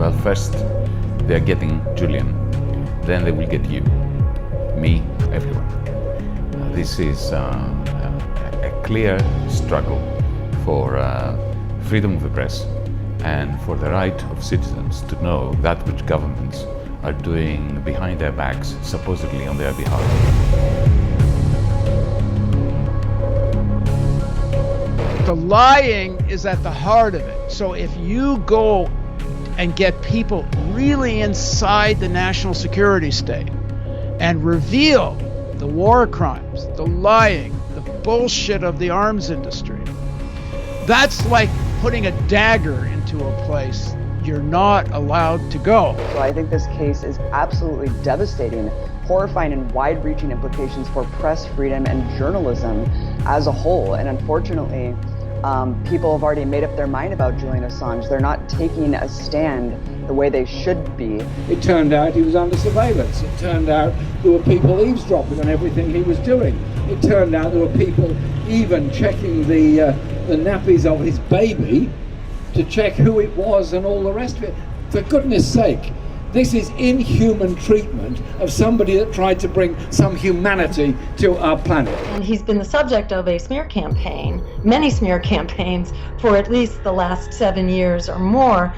Well, first they are getting Julian, then they will get you, me, everyone. This is a clear struggle for freedom of the press and for the right of citizens to know that which governments are doing behind their backs, supposedly on their behalf. The lying is at the heart of it. So if you go and get people really inside the national security state and reveal the war crimes, the lying, the bullshit of the arms industry, that's like putting a dagger into a place you're not allowed to go. So I think this case is absolutely devastating, horrifying, and wide-reaching implications for press freedom and journalism as a whole. And unfortunately, people have already made up their mind about Julian Assange. They're not taking a stand the way they should be. It turned out he was under surveillance. It turned out there were people eavesdropping on everything he was doing. It turned out there were people even checking the nappies of his baby to check who it was and all the rest of it. For goodness sake, this is inhuman treatment of somebody that tried to bring some humanity to our planet. And he's been the subject of a smear campaign, many smear campaigns, for at least the last 7 years or more.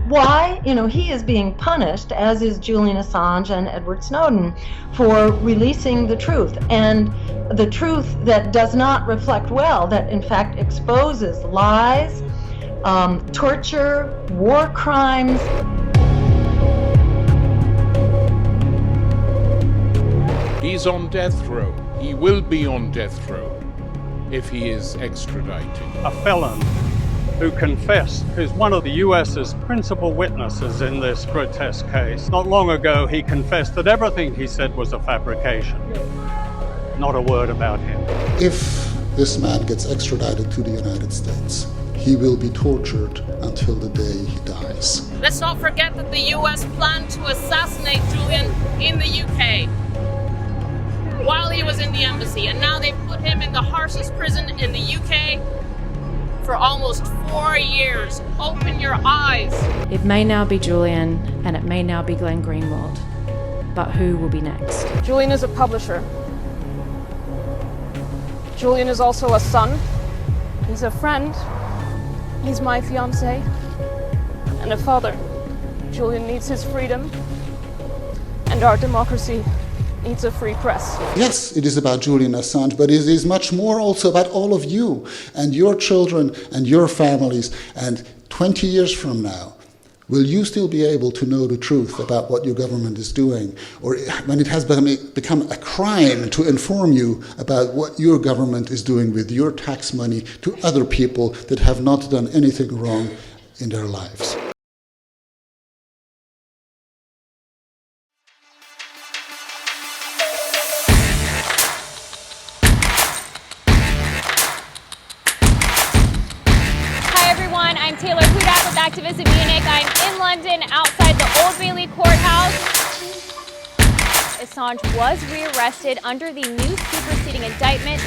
Why? He is being punished, as is Julian Assange and Edward Snowden, for releasing the truth, and the truth that does not reflect well, that in fact exposes lies, torture, war crimes. He's on death row. He will be on death row if he is extradited. A felon who confessed, who's one of the US's principal witnesses in this grotesque case. Not long ago, he confessed that everything he said was a fabrication. Not a word about him. If this man gets extradited to the United States, he will be tortured until the day he dies. Let's not forget that the US planned to assassinate Julian in the UK while he was in the embassy, and now they've put him in the harshest prison in the UK for almost 4 years. Open your eyes. It may now be Julian, and it may now be Glenn Greenwald, but who will be next? Julian is a publisher. Julian is also a son. He's a friend. He's my fiancé and a father. Julian needs his freedom, and our democracy needs a free press. Yes, it is about Julian Assange, but it is much more also about all of you and your children and your families. And 20 years from now, will you still be able to know the truth about what your government is doing? Or when it has become a crime to inform you about what your government is doing with your tax money to other people that have not done anything wrong in their lives? Activist in Munich. I'm in London outside the Old Bailey courthouse. Assange was rearrested under the new superseding indictment.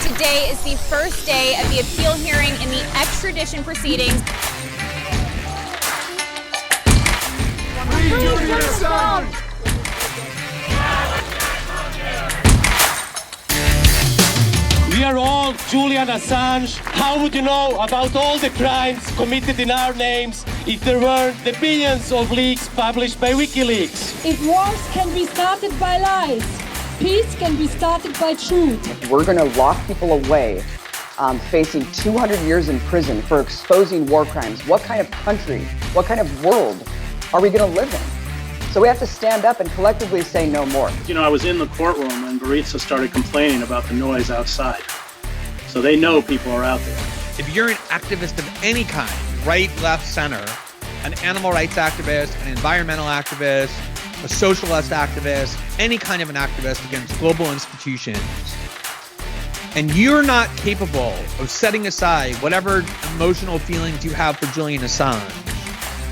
Today is the first day of the appeal hearing in the extradition proceedings. Free Julian Assange! We are all Julian Assange. How would you know about all the crimes committed in our names if there weren't the billions of leaks published by Wikileaks? If wars can be started by lies, peace can be started by truth. We're going to lock people away facing 200 years in prison for exposing war crimes. What kind of country, what kind of world are we going to live in? So we have to stand up and collectively say no more. I was in the courtroom when Buritsa started complaining about the noise outside. So they know people are out there. If you're an activist of any kind, right, left, center, an animal rights activist, an environmental activist, a socialist activist, any kind of an activist against global institutions, and you're not capable of setting aside whatever emotional feelings you have for Julian Assange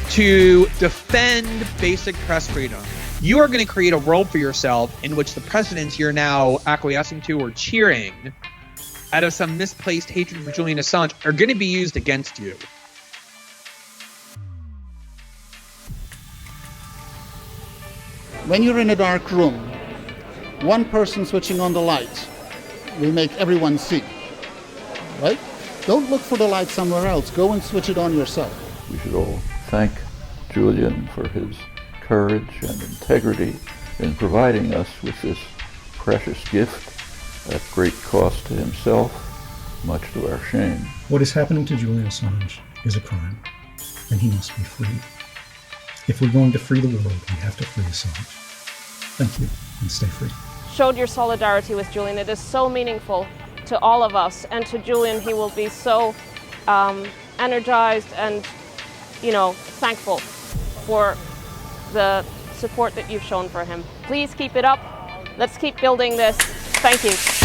to defend basic press freedom, you are going to create a world for yourself in which the presidents you're now acquiescing to or cheering out of some misplaced hatred for Julian Assange are going to be used against you. When you're in a dark room, one person switching on the light will make everyone see, right? Don't look for the light somewhere else. Go and switch it on yourself. We should all thank Julian for his courage and integrity in providing us with this precious gift at great cost to himself, much to our shame. What is happening to Julian Assange is a crime, and he must be freed. If we're going to free the world, we have to free Assange. Thank you, and stay free. Showed your solidarity with Julian. It is so meaningful to all of us, and to Julian, he will be so energized and, thankful for the support that you've shown for him. Please keep it up. Let's keep building this. Thank you.